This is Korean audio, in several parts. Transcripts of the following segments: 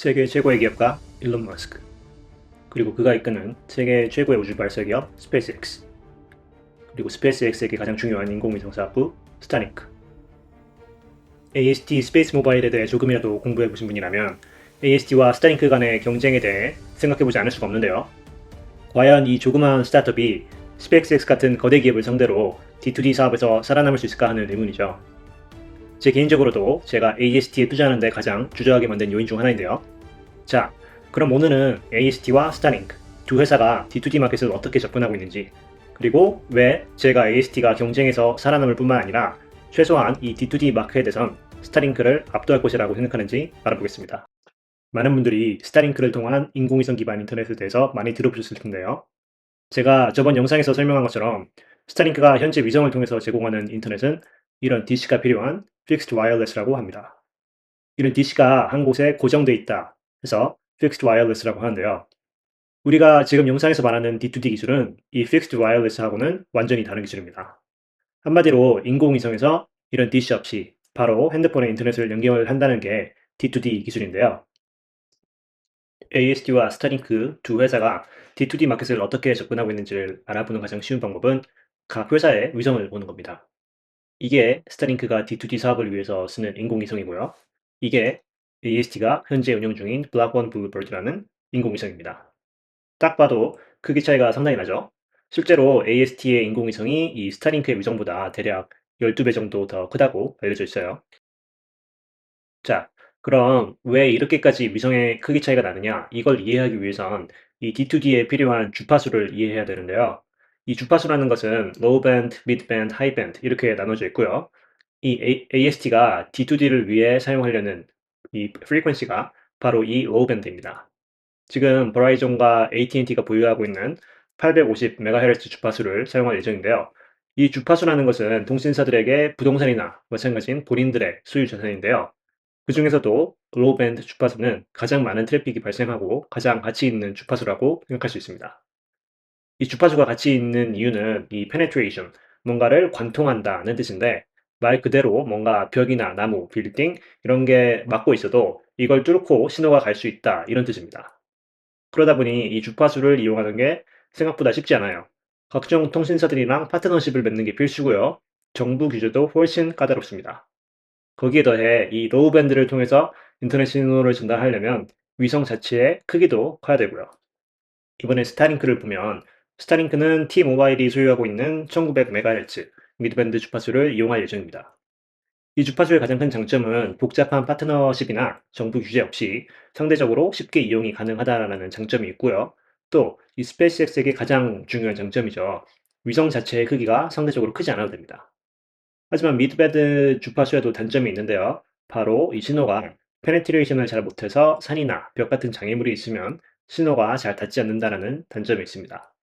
세계 최고의 기업가 일론 머스크, 그리고 그가 이끄는 세계 최고의 우주 발사 기업 스페이스X, 그리고 스페이스X에게 가장 중요한 인공위성 사업부 스타링크. AST 스페이스 모바일에 대해 조금이라도 공부해보신 분이라면 AST와 스타링크 간의 경쟁에 대해 생각해보지 않을 수가 없는데요. 과연 이 조그마한 스타트업이 스페이스X 같은 거대 기업을 상대로 D2D 사업에서 살아남을 수 있을까 하는 의문이죠. 제 개인적으로도 제가 AST에 투자하는 데 가장 주저하게 만든 요인 중 하나인데요. 자, 그럼 오늘은 AST와 스타링크 두 회사가 D2D 마켓을 어떻게 접근하고 있는지, 그리고 왜 제가 AST가 경쟁에서 살아남을 뿐만 아니라 최소한 이 D2D 마켓에선 스타링크를 압도할 것이라고 생각하는지 알아보겠습니다. 많은 분들이 스타링크를 통한 인공위성 기반 인터넷에 대해서 많이 들어보셨을 텐데요. 제가 저번 영상에서 설명한 것처럼 스타링크가 현재 위성을 통해서 제공하는 인터넷은 이런 DC가 필요한 Fixed Wireless라고 합니다. 이런 DC가 한 곳에 고정되어 있다 해서 Fixed Wireless라고 하는데요. 우리가 지금 영상에서 말하는 D2D 기술은 이 Fixed Wireless하고는 완전히 다른 기술입니다. 한마디로 인공위성에서 이런 DC 없이 바로 핸드폰에 인터넷을 연결한다는 게 D2D 기술인데요. AST와 스타링크 두 회사가 D2D 마켓을 어떻게 접근하고 있는지를 알아보는 가장 쉬운 방법은 각 회사의 위성을 보는 겁니다. 이게 스타링크가 D2D 사업을 위해서 쓰는 인공위성이고요. 이게 AST가 현재 운영 중인 블랙원 블루버드라는 인공위성입니다. 딱 봐도 크기 차이가 상당히 나죠? 실제로 AST의 인공위성이 이 스타링크의 위성보다 대략 12배 정도 더 크다고 알려져 있어요. 자, 그럼 왜 이렇게까지 위성의 크기 차이가 나느냐? 이걸 이해하기 위해선 이 D2D에 필요한 주파수를 이해해야 되는데요. 이 주파수라는 것은 low band, mid band, high band 이렇게 나눠져 있고요. 이 AST가 D2D를 위해 사용하려는 이 frequency가 바로 이 low band입니다. 지금 버라이zon과 AT&T가 보유하고 있는 850MHz 주파수를 사용할 예정인데요. 이 주파수라는 것은 통신사들에게 부동산이나 마찬가지인 본인들의 소유 자산인데요. 그 중에서도 로우 밴드 주파수는 가장 많은 트래픽이 발생하고 가장 가치 있는 주파수라고 생각할 수 있습니다. 이 주파수가 가치 있는 이유는 이 penetration, 뭔가를 관통한다는 뜻인데 말 그대로 뭔가 벽이나 나무, 빌딩 이런 게 막고 있어도 이걸 뚫고 신호가 갈 수 있다 이런 뜻입니다. 그러다 보니 이 주파수를 이용하는 게 생각보다 쉽지 않아요. 각종 통신사들이랑 파트너십을 맺는 게 필수고요. 정부 규제도 훨씬 까다롭습니다. 거기에 더해 이 로우 밴드를 통해서 인터넷 신호를 전달하려면 위성 자체의 크기도 커야 되고요. 이번에 스타링크를 보면 스타링크는 T-모바일이 소유하고 있는 1900MHz 미드밴드 주파수를 이용할 예정입니다. 이 주파수의 가장 큰 장점은 복잡한 파트너십이나 정부 규제 없이 상대적으로 쉽게 이용이 가능하다는 장점이 있고요. 또 이 스페이스X에게 가장 중요한 장점이죠. 위성 자체의 크기가 상대적으로 크지 않아도 됩니다. 하지만 미드밴드 주파수에도 단점이 있는데요. 바로 이 신호가 페네트레이션을 잘 못해서 산이나 벽 같은 장애물이 있으면 신호가 잘 닿지 않는다는 단점이 있습니다.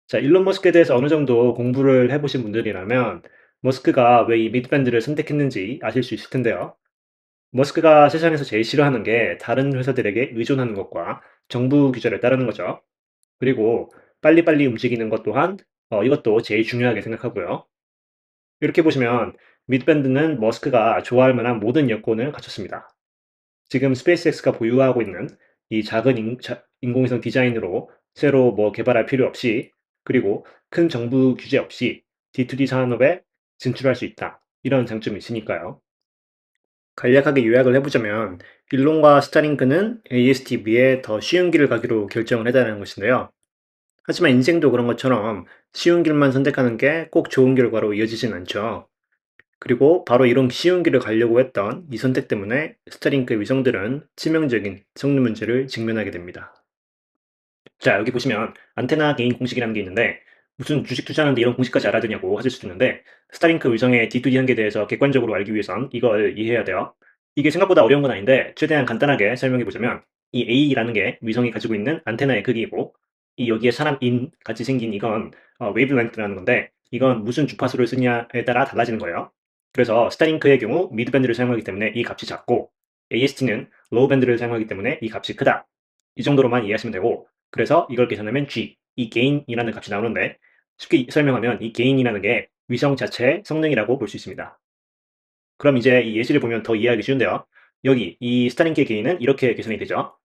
자, 일론 머스크에 대해서 어느 정도 공부를 해보신 분들이라면 머스크가 왜 이 미드밴드를 선택했는지 아실 수 있을 텐데요. 머스크가 세상에서 제일 싫어하는 게 다른 회사들에게 의존하는 것과 정부 규제를 따르는 거죠. 그리고 빨리빨리 움직이는 것 또한 이것도 제일 중요하게 생각하고요. 이렇게 보시면 미드밴드는 머스크가 좋아할 만한 모든 여건을 갖췄습니다. 지금 스페이스X가 보유하고 있는 이 작은 인공위성 디자인으로 새로 뭐 개발할 필요 없이, 그리고 큰 정부 규제 없이 D2D 산업에 진출할 수 있다. 이런 장점이 있으니까요. 간략하게 요약을 해보자면 일론과 스타링크는 AST 위에 더 쉬운 길을 가기로 결정을 했다는 것인데요. 하지만 인생도 그런 것처럼 쉬운 길만 선택하는 게 꼭 좋은 결과로 이어지진 않죠. 그리고 바로 이런 쉬운 길을 가려고 했던 이 선택 때문에 스타링크의 위성들은 치명적인 성능 문제를 직면하게 됩니다. 자, 여기 보시면 안테나 개인 공식이라는 게 있는데 무슨 주식 투자하는데 이런 공식까지 알아야 되냐고 하실 수도 있는데 스타링크 위성의 D2D 한계에 대해서 객관적으로 알기 위해선 이걸 이해해야 돼요. 이게 생각보다 어려운 건 아닌데 최대한 간단하게 설명해 보자면 이 A라는 게 위성이 가지고 있는 안테나의 크기이고 이 여기에 사람인 같이 생긴 이건 웨이브렌트라는 건데 이건 무슨 주파수를 쓰냐에 따라 달라지는 거예요. 그래서 스타링크의 경우 미드밴드를 사용하기 때문에 이 값이 작고 AST는 로우 밴드를 사용하기 때문에 이 값이 크다. 이 정도로만 이해하시면 되고 그래서 이걸 계산하면 G, 이 gain이라는 값이 나오는데 쉽게 설명하면 이 gain이라는 게 위성 자체의 성능이라고 볼 수 있습니다. 그럼 이제 이 예시를 보면 더 이해하기 쉬운데요. 여기 이 스타링크의 개인은 이렇게 계산이 되죠.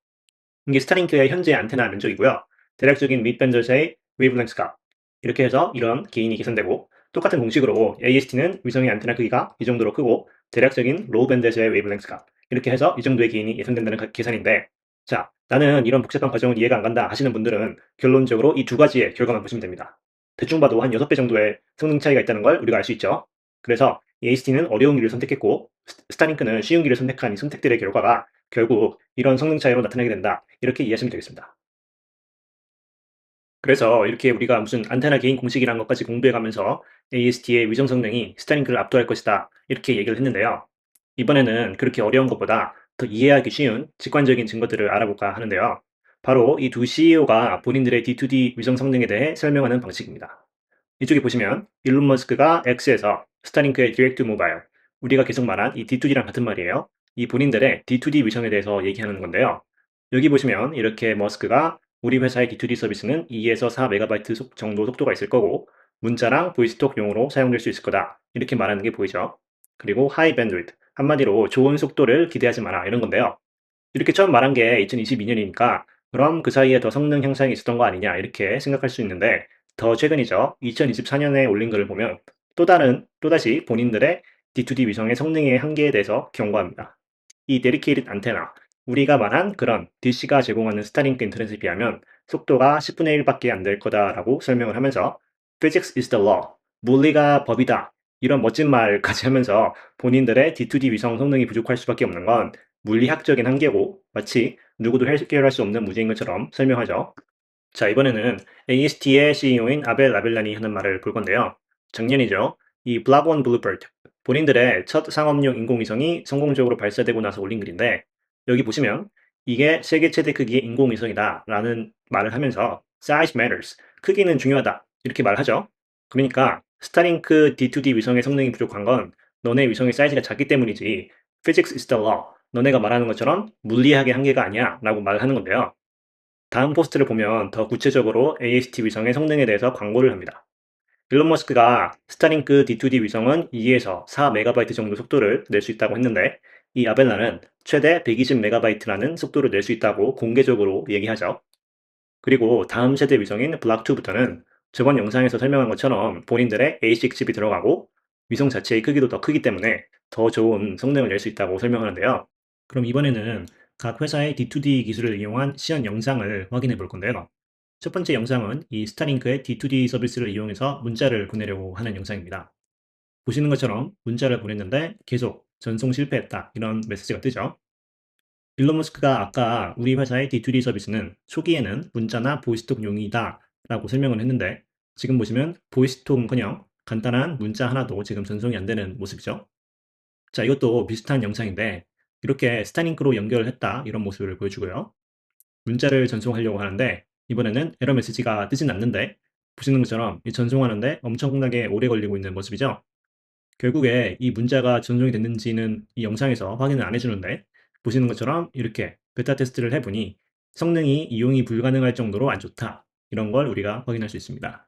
이게 스타링크의 현재 안테나 면적이고요. 대략적인 밑밴드 사이 웨이브랭스 값. 이렇게 해서 이런 개인이 계산되고 똑같은 공식으로 AST는 위성의 안테나 크기가 이 정도로 크고 대략적인 로우 밴드에서의 웨이브랭스 값. 이렇게 해서 이 정도의 개인이 예상된다는 계산인데 자, 나는 이런 복잡한 과정은 이해가 안 간다 하시는 분들은 결론적으로 이 두 가지의 결과만 보시면 됩니다. 대충 봐도 한 6배 정도의 성능 차이가 있다는 걸 우리가 알 수 있죠. 그래서 AST는 어려운 길을 선택했고 스타링크는 쉬운 길을 선택한 이 선택들의 결과가 결국 이런 성능 차이로 나타나게 된다. 이렇게 이해하시면 되겠습니다. 그래서 이렇게 우리가 무슨 안테나 개인 공식이라는 것까지 공부해가면서 AST의 위성 성능이 스타링크를 압도할 것이다. 이렇게 얘기를 했는데요. 이번에는 그렇게 어려운 것보다 더 이해하기 쉬운 직관적인 증거들을 알아볼까 하는데요. 바로 이 두 CEO가 본인들의 D2D 위성 성능에 대해 설명하는 방식입니다. 이쪽에 보시면 일론 머스크가 X에서 스타링크의 디렉트 모바일, 우리가 계속 말한 이 D2D랑 같은 말이에요. 이 본인들의 D2D 위성에 대해서 얘기하는 건데요. 여기 보시면 이렇게 머스크가 우리 회사의 D2D 서비스는 2에서 4MB 정도 속도가 있을 거고 문자랑 보이스톡용으로 사용될 수 있을 거다. 이렇게 말하는 게 보이죠. 그리고 하이 밴드위드, 한마디로 좋은 속도를 기대하지 마라 이런 건데요. 이렇게 처음 말한 게 2022년이니까 그럼 그 사이에 더 성능 향상이 있었던 거 아니냐 이렇게 생각할 수 있는데 더 최근이죠. 2024년에 올린 글을 보면 또다시 본인들의 D2D 위성의 성능의 한계에 대해서 경고합니다. 이 데디케이티드 안테나, 우리가 말한 그런 DC가 제공하는 스타링크 인터넷에 비하면 속도가 10분의 1밖에 안 될 거다라고 설명을 하면서 Physics is the law, 물리가 법이다. 이런 멋진 말까지 하면서 본인들의 D2D 위성 성능이 부족할 수밖에 없는 건 물리학적인 한계고 마치 누구도 해결할 수 없는 문제인 것처럼 설명하죠. 자, 이번에는 AST의 CEO인 아벨 라벨란이 하는 말을 볼 건데요. 작년이죠. 이 블락원 블루버드, 본인들의 첫 상업용 인공위성이 성공적으로 발사되고 나서 올린 글인데 여기 보시면 이게 세계 최대 크기의 인공위성이다 라는 말을 하면서 size matters, 크기는 중요하다 이렇게 말하죠. 그러니까 스타링크 D2D 위성의 성능이 부족한 건 너네 위성의 사이즈가 작기 때문이지 physics is the law, 너네가 말하는 것처럼 물리학의 한계가 아니야 라고 말을 하는 건데요. 다음 포스트를 보면 더 구체적으로 AST 위성의 성능에 대해서 광고를 합니다. 일론 머스크가 스타링크 D2D 위성은 2에서 4MB 정도 속도를 낼 수 있다고 했는데 이 아벨라는 최대 120MB라는 속도를 낼 수 있다고 공개적으로 얘기하죠. 그리고 다음 세대 위성인 블락2부터는 저번 영상에서 설명한 것처럼 본인들의 A6 칩이 들어가고 위성 자체의 크기도 더 크기 때문에 더 좋은 성능을 낼 수 있다고 설명하는데요. 그럼 이번에는 각 회사의 D2D 기술을 이용한 시연 영상을 확인해 볼 건데요. 첫 번째 영상은 이 스타링크의 D2D 서비스를 이용해서 문자를 보내려고 하는 영상입니다. 보시는 것처럼 문자를 보냈는데 계속 전송 실패했다 이런 메시지가 뜨죠. 일론 머스크가 아까 우리 회사의 D2D 서비스는 초기에는 문자나 보이스톡용이다 라고 설명을 했는데 지금 보시면 보이스톡은커녕 간단한 문자 하나도 지금 전송이 안 되는 모습이죠. 자, 이것도 비슷한 영상인데 이렇게 스타링크로 연결을 했다 이런 모습을 보여주고요. 문자를 전송하려고 하는데 이번에는 에러 메시지가 뜨진 않는데 보시는 것처럼 이 전송하는데 엄청나게 오래 걸리고 있는 모습이죠. 결국에 이 문자가 전송이 됐는지는 이 영상에서 확인을 안 해주는데 보시는 것처럼 이렇게 베타 테스트를 해보니 성능이 이용이 불가능할 정도로 안 좋다. 이런 걸 우리가 확인할 수 있습니다.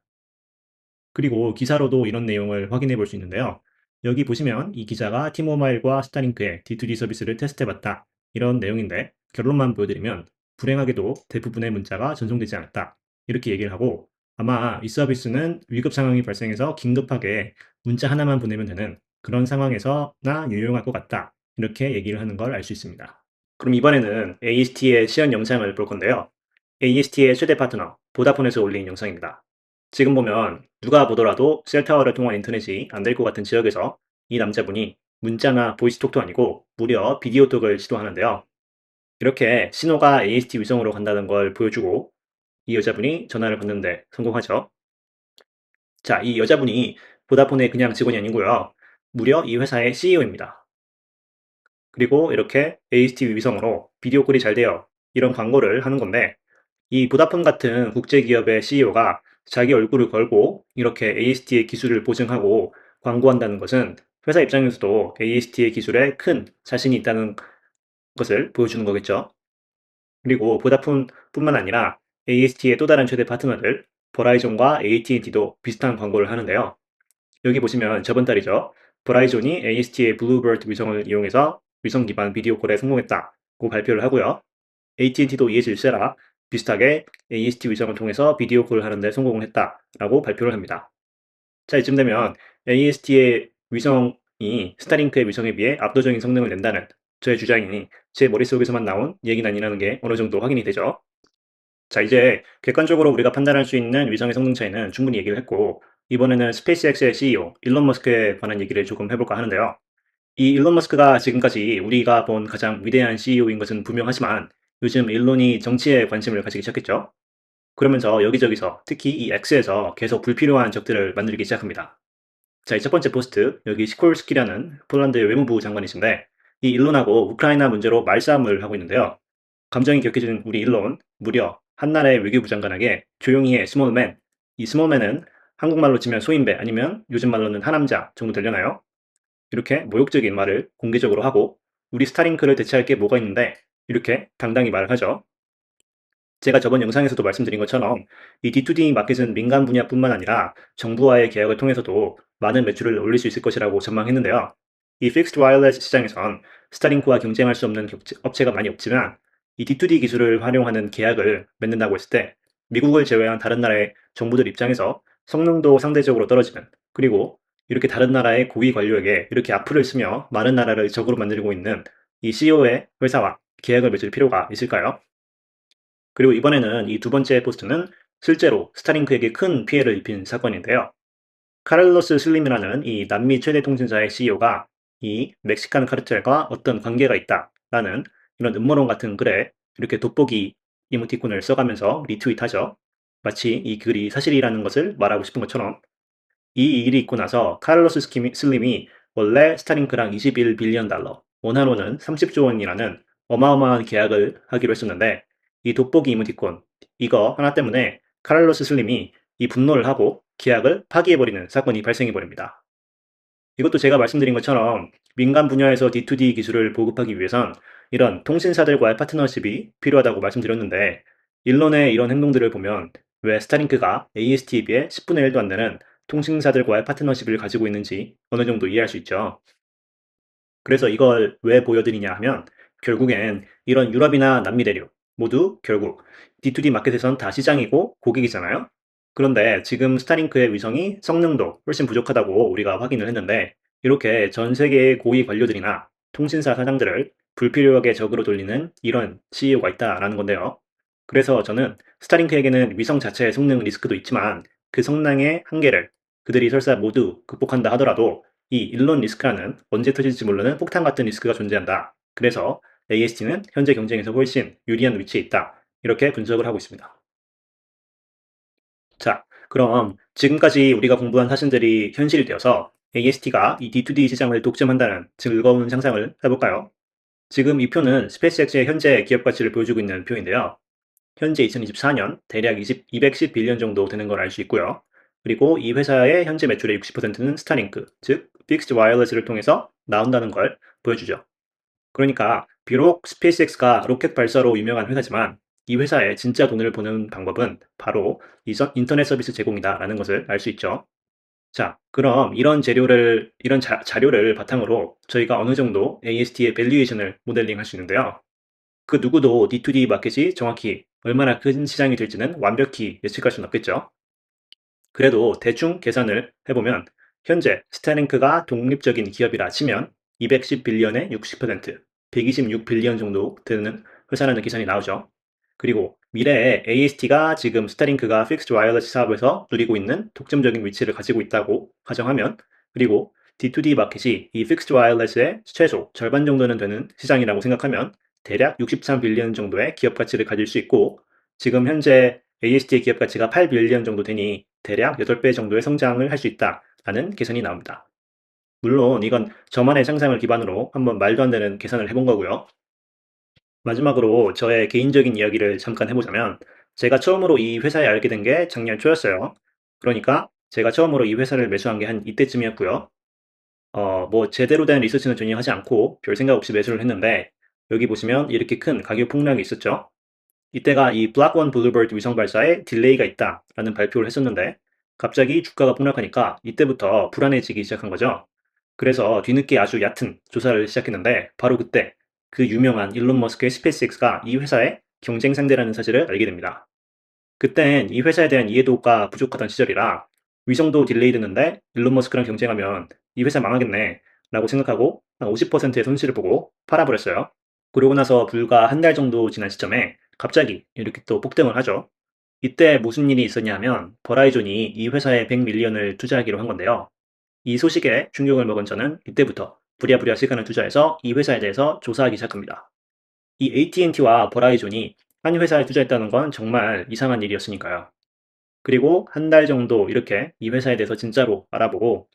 그리고 기사로도 이런 내용을 확인해 볼 수 있는데요. 여기 보시면 이 기자가 티모바일과 스타링크의 D2D 서비스를 테스트해봤다. 이런 내용인데 결론만 보여드리면 불행하게도 대부분의 문자가 전송되지 않았다. 이렇게 얘기를 하고 아마 이 서비스는 위급 상황이 발생해서 긴급하게 문자 하나만 보내면 되는 그런 상황에서나 유용할 것 같다. 이렇게 얘기를 하는 걸 알 수 있습니다. 그럼 이번에는 AST의 시연 영상을 볼 건데요. AST의 최대 파트너 보다폰에서 올린 영상입니다. 지금 보면 누가 보더라도 셀타워를 통한 인터넷이 안 될 것 같은 지역에서 이 남자분이 문자나 보이스톡도 아니고 무려 비디오톡을 시도하는데요. 이렇게 신호가 AST 위성으로 간다는 걸 보여주고 이 여자분이 전화를 받는데 성공하죠. 자, 이 여자분이 보다폰의 그냥 직원이 아니고요. 무려 이 회사의 CEO입니다. 그리고 이렇게 AST 위성으로 비디오 콜이 잘 돼요. 이런 광고를 하는 건데 이 보다폰 같은 국제기업의 CEO가 자기 얼굴을 걸고 이렇게 AST의 기술을 보증하고 광고한다는 것은 회사 입장에서도 AST의 기술에 큰 자신이 있다는 것을 보여주는 거겠죠. 그리고 보다폰뿐만 아니라 AST의 또 다른 최대 파트너들 버라이존과 AT&T도 비슷한 광고를 하는데요. 여기 보시면 저번 달이죠. 버라이존이 AST의 블루버드 위성을 이용해서 위성 기반 비디오 콜에 성공했다고 발표를 하고요. AT&T도 이에 질세라 비슷하게 AST 위성을 통해서 비디오 콜을 하는데 성공을 했다라고 발표를 합니다. 자, 이쯤 되면 AST의 위성이 스타링크의 위성에 비해 압도적인 성능을 낸다는 저의 주장이 제 머릿속에서만 나온 얘기는 아니라는 게 어느 정도 확인이 되죠. 자, 이제 객관적으로 우리가 판단할 수 있는 위성의 성능 차이는 충분히 얘기를 했고, 이번에는 스페이스X의 CEO 일론 머스크에 관한 얘기를 조금 해볼까 하는데요. 이 일론 머스크가 지금까지 우리가 본 가장 위대한 CEO인 것은 분명하지만 요즘 일론이 정치에 관심을 가지기 시작했죠. 그러면서 여기저기서 특히 이 X에서 계속 불필요한 적들을 만들기 시작합니다. 자, 이 첫 번째 포스트, 여기 시콜스키라는 폴란드의 외무부 장관이신데 이 일론하고 우크라이나 문제로 말싸움을 하고 있는데요. 감정이 격해진 우리 일론, 무려 한나라의 외교부 장관에게 조용히 해 스몰맨, 이 스몰맨은 한국말로 치면 소인배 아니면 요즘 말로는 하남자 정도 되려나요? 이렇게 모욕적인 말을 공개적으로 하고 우리 스타링크를 대체할 게 뭐가 있는데 이렇게 당당히 말을 하죠. 제가 저번 영상에서도 말씀드린 것처럼 이 D2D 마켓은 민간 분야뿐만 아니라 정부와의 계약을 통해서도 많은 매출을 올릴 수 있을 것이라고 전망했는데요. 이 Fixed Wireless 시장에선 스타링크와 경쟁할 수 없는 업체가 많이 없지만 이 D2D 기술을 활용하는 계약을 맺는다고 했을 때 미국을 제외한 다른 나라의 정부들 입장에서 성능도 상대적으로 떨어지는, 그리고 이렇게 다른 나라의 고위 관료에게 이렇게 악플을 쓰며 많은 나라를 적으로 만들고 있는 이 CEO의 회사와 계약을 맺을 필요가 있을까요? 그리고 이번에는 이 두 번째 포스트는 실제로 스타링크에게 큰 피해를 입힌 사건인데요. 카를로스 슬림이라는 이 남미 최대 통신사의 CEO가 이 멕시칸 카르텔과 어떤 관계가 있다라는 이런 음모론 같은 글에 이렇게 돋보기 이모티콘을 써가면서 리트윗하죠. 마치 이 글이 사실이라는 것을 말하고 싶은 것처럼. 이 일이 있고 나서 카를로스 슬림이 원래 스타링크랑 21빌리언 달러, 원화로는 30조 원이라는 어마어마한 계약을 하기로 했었는데 이 돋보기 이모티콘 이거 하나 때문에 카를로스 슬림이 이 분노를 하고 계약을 파기해버리는 사건이 발생해버립니다. 이것도 제가 말씀드린 것처럼 민간 분야에서 D2D 기술을 보급하기 위해선 이런 통신사들과의 파트너십이 필요하다고 말씀드렸는데 일론의 이런 행동들을 보면 왜 스타링크가 AST에 비해 10분의 1도 안 되는 통신사들과의 파트너십을 가지고 있는지 어느 정도 이해할 수 있죠. 그래서 이걸 왜 보여드리냐 하면 결국엔 이런 유럽이나 남미 대륙 모두 결국 D2D 마켓에선 다 시장이고 고객이잖아요. 그런데 지금 스타링크의 위성이 성능도 훨씬 부족하다고 우리가 확인을 했는데 이렇게 전 세계의 고위 관료들이나 통신사 사장들을 불필요하게 적으로 돌리는 이런 CEO가 있다라는 건데요. 그래서 저는 스타링크에게는 위성 자체의 성능 리스크도 있지만 그 성능의 한계를 그들이 설사 모두 극복한다 하더라도 이 일론 리스크라는 언제 터질지 모르는 폭탄 같은 리스크가 존재한다. 그래서 AST는 현재 경쟁에서 훨씬 유리한 위치에 있다. 이렇게 분석을 하고 있습니다. 자, 그럼 지금까지 우리가 공부한 사실들이 현실이 되어서 AST가 이 D2D 시장을 독점한다는 즐거운 상상을 해볼까요? 지금 이 표는 스페이스X의 현재 기업 가치를 보여주고 있는 표인데요. 현재 2024년 대략 210빌리언 정도 되는 걸 알 수 있고요. 그리고 이 회사의 현재 매출의 60%는 스타링크, 즉 픽스드 와이어리스를 통해서 나온다는 걸 보여주죠. 그러니까 비록 스페이스X가 로켓 발사로 유명한 회사지만 이 회사의 진짜 돈을 버는 방법은 바로 이 인터넷 서비스 제공이다라는 것을 알 수 있죠. 자, 그럼 이런 자료를 바탕으로 저희가 어느 정도 AST의 밸류에이션을 모델링 할 수 있는데요. 그 누구도 D2D 마켓이 정확히 얼마나 큰 시장이 될지는 완벽히 예측할 수는 없겠죠. 그래도 대충 계산을 해보면 현재 스타링크가 독립적인 기업이라 치면 210빌리언의 60%, 126빌리언 정도 되는 회사라는 계산이 나오죠. 그리고 미래에 AST가 지금 스타링크가 픽스드 와이어리스 사업에서 누리고 있는 독점적인 위치를 가지고 있다고 가정하면, 그리고 D2D 마켓이 이 픽스드 와이어리스의 최소 절반 정도는 되는 시장이라고 생각하면 대략 63빌리언 정도의 기업 가치를 가질 수 있고, 지금 현재 AST의 기업 가치가 8빌리언 정도 되니 대략 8배 정도의 성장을 할 수 있다라는 계산이 나옵니다. 물론 이건 저만의 상상을 기반으로 한번 말도 안 되는 계산을 해본 거고요. 마지막으로 저의 개인적인 이야기를 잠깐 해보자면 제가 처음으로 이 회사에 알게 된 게 작년 초였어요. 그러니까 제가 처음으로 이 회사를 매수한 게 한 이때쯤이었고요. 뭐 제대로 된 리서치는 전혀 하지 않고 별 생각 없이 매수를 했는데 여기 보시면 이렇게 큰 가격 폭락이 있었죠. 이때가 이 블랙원 블루버드 위성 발사에 딜레이가 있다라는 발표를 했었는데 갑자기 주가가 폭락하니까 이때부터 불안해지기 시작한 거죠. 그래서 뒤늦게 아주 얕은 조사를 시작했는데 바로 그때 그 유명한 일론 머스크의 스페이스X가 이 회사의 경쟁 상대라는 사실을 알게 됩니다. 그땐 이 회사에 대한 이해도가 부족하던 시절이라 위성도 딜레이 됐는데 일론 머스크랑 경쟁하면 이 회사 망하겠네 라고 생각하고 한 50%의 손실을 보고 팔아버렸어요. 그러고 나서 불과 한 달 정도 지난 시점에 갑자기 이렇게 또 폭등을 하죠. 이때 무슨 일이 있었냐 하면 버라이존이 이 회사에 100 밀리언을 투자하기로 한 건데요. 이 소식에 충격을 먹은 저는 이때부터 부랴부랴 시간을 투자해서 이 회사에 대해서 조사하기 시작합니다. 이 AT&T와 버라이존이 한 회사에 투자했다는 건 정말 이상한 일이었으니까요. 그리고 한 달 정도 이렇게 이 회사에 대해서 진짜로 알아보고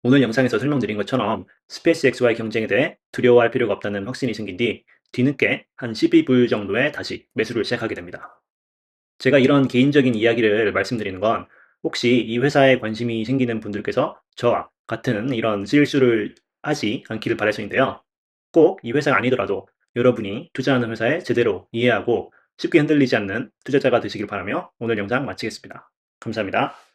오늘 영상에서 설명드린 것처럼 스페이스X와의 경쟁에 대해 두려워할 필요가 없다는 확신이 생긴 뒤 뒤늦게 한 12불 정도에 다시 매수를 시작하게 됩니다. 제가 이런 개인적인 이야기를 말씀드리는 건 혹시 이 회사에 관심이 생기는 분들께서 저와 같은 이런 실수를 하지 않기를 바라서인데요. 꼭 이 회사가 아니더라도 여러분이 투자하는 회사에 제대로 이해하고 쉽게 흔들리지 않는 투자자가 되시길 바라며 오늘 영상 마치겠습니다. 감사합니다.